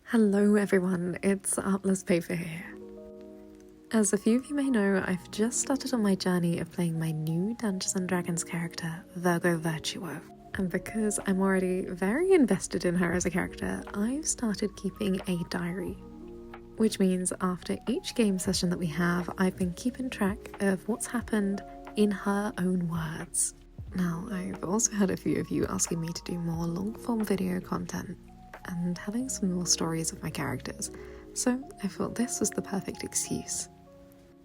Hello everyone, it's Artless Paper here. As a few of you may know, I've just started on my journey of playing my new Dungeons & Dragons character, Virgo Virtuo. And because I'm already very invested in her as a character, I've started keeping a diary. Which means after each game session that we have, I've been keeping track of what's happened in her own words. Now, I've also had a few of you asking me to do more long-form video content and telling some more stories of my characters, so I thought this was the perfect excuse.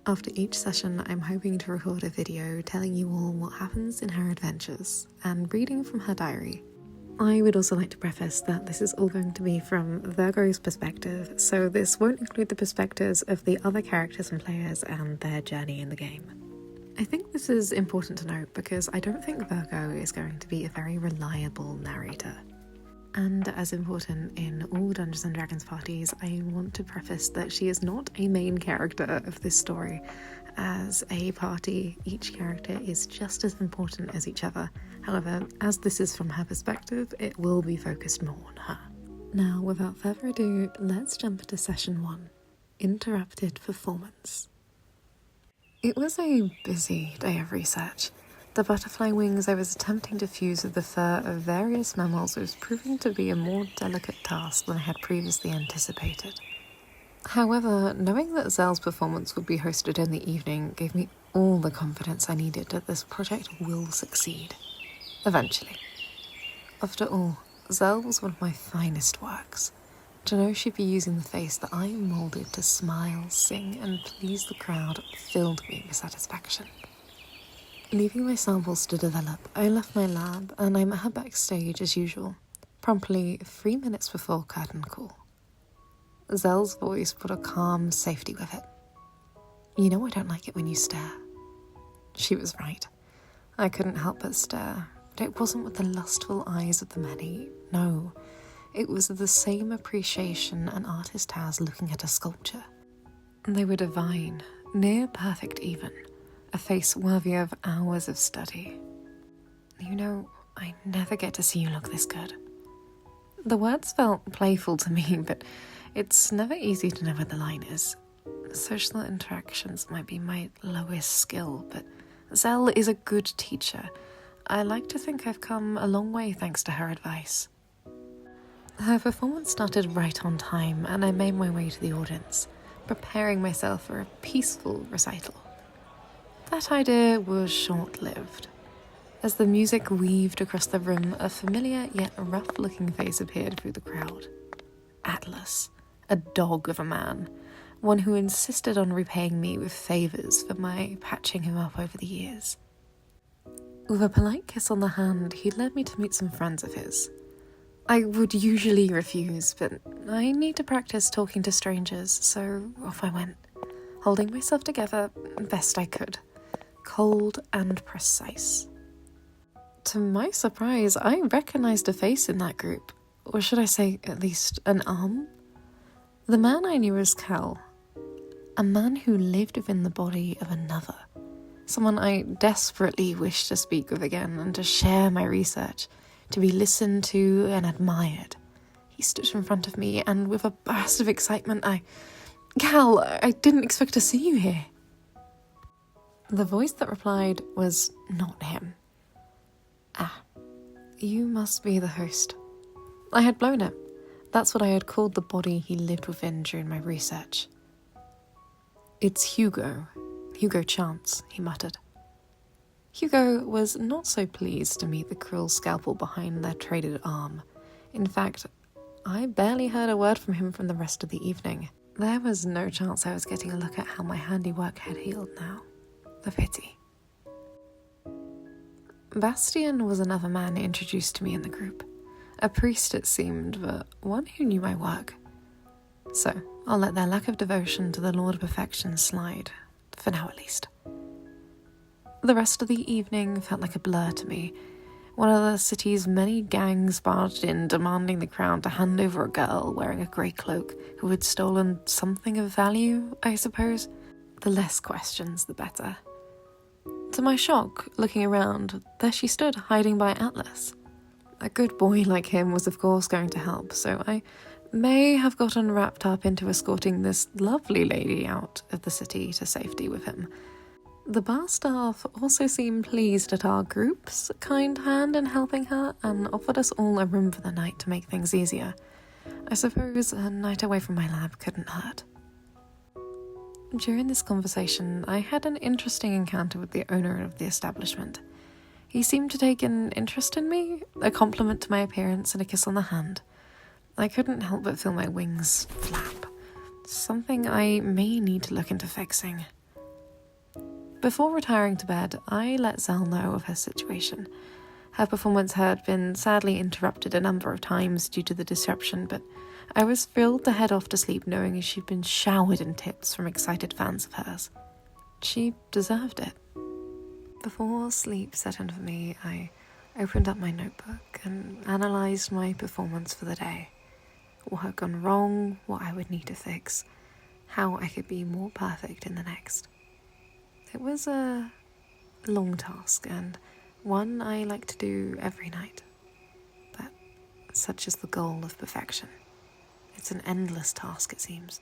After each session, I'm hoping to record a video telling you all what happens in her adventures and reading from her diary. I would also like to preface that this is all going to be from Virgo's perspective, so this won't include the perspectives of the other characters and players and their journey in the game. I think this is important to note because I don't think Virgo is going to be a very reliable narrator. And as important in all Dungeons & Dragons parties, I want to preface that she is not a main character of this story. As a party, each character is just as important as each other. However, as this is from her perspective, it will be focused more on her. Now, without further ado, let's jump into session 1, Interrupted Performance. It was a busy day of research. The butterfly wings I was attempting to fuse with the fur of various mammals was proving to be a more delicate task than I had previously anticipated. However, knowing that Zell's performance would be hosted in the evening gave me all the confidence I needed that this project will succeed. Eventually. After all, Zell was one of my finest works. To know she'd be using the face that I moulded to smile, sing, and please the crowd filled me with satisfaction. Leaving my samples to develop, I left my lab and I met her backstage as usual, promptly 3 minutes before curtain call. Zell's voice put a calm safety with it. "You know I don't like it when you stare." She was right. I couldn't help but stare, but it wasn't with the lustful eyes of the many, no. It was the same appreciation an artist has looking at a sculpture. They were divine, near perfect even. A face worthy of hours of study. "You know, I never get to see you look this good." The words felt playful to me, but it's never easy to know where the line is. Social interactions might be my lowest skill, but Zell is a good teacher. I like to think I've come a long way thanks to her advice. Her performance started right on time, and I made my way to the audience, preparing myself for a peaceful recital. That idea was short-lived. As the music weaved across the room, a familiar yet rough-looking face appeared through the crowd. Atlas, a dog of a man, one who insisted on repaying me with favours for my patching him up over the years. With a polite kiss on the hand, he led me to meet some friends of his. I would usually refuse, but I need to practice talking to strangers, so off I went, holding myself together best I could. Cold and precise. To my surprise, I recognized a face in that group, or should I say at least an arm? The man I knew as Cal, a man who lived within the body of another, someone I desperately wished to speak with again and to share my research, to be listened to and admired. He stood in front of me and with a burst of excitement "Cal, I didn't expect to see you here." The voice that replied was not him. "Ah, you must be the host." I had blown it. That's what I had called the body he lived within during my research. "It's Hugo Chance," he muttered. Hugo was not so pleased to meet the cruel scalpel behind their traded arm. In fact, I barely heard a word from him from the rest of the evening. There was no chance I was getting a look at how my handiwork had healed now. The pity. Bastian was another man introduced to me in the group. A priest it seemed, but one who knew my work. So, I'll let their lack of devotion to the Lord of Perfection slide, for now at least. The rest of the evening felt like a blur to me. One of the city's many gangs barged in, demanding the crowd to hand over a girl wearing a grey cloak who had stolen something of value, I suppose. The less questions, the better. To my shock, looking around, there she stood hiding by Atlas. A good boy like him was of course going to help, so I may have gotten wrapped up into escorting this lovely lady out of the city to safety with him. The bar staff also seemed pleased at our group's kind hand in helping her and offered us all a room for the night to make things easier. I suppose a night away from my lab couldn't hurt. During this conversation, I had an interesting encounter with the owner of the establishment. He seemed to take an interest in me, a compliment to my appearance and a kiss on the hand. I couldn't help but feel my wings flap, something I may need to look into fixing. Before retiring to bed, I let Zell know of her situation. Her performance had been sadly interrupted a number of times due to the disruption, but I was thrilled to head off to sleep knowing she'd been showered in tips from excited fans of hers. She deserved it. Before sleep set in for me, I opened up my notebook and analysed my performance for the day. What had gone wrong, what I would need to fix, how I could be more perfect in the next. It was a long task and one I like to do every night. But such is the goal of perfection. It's an endless task, it seems.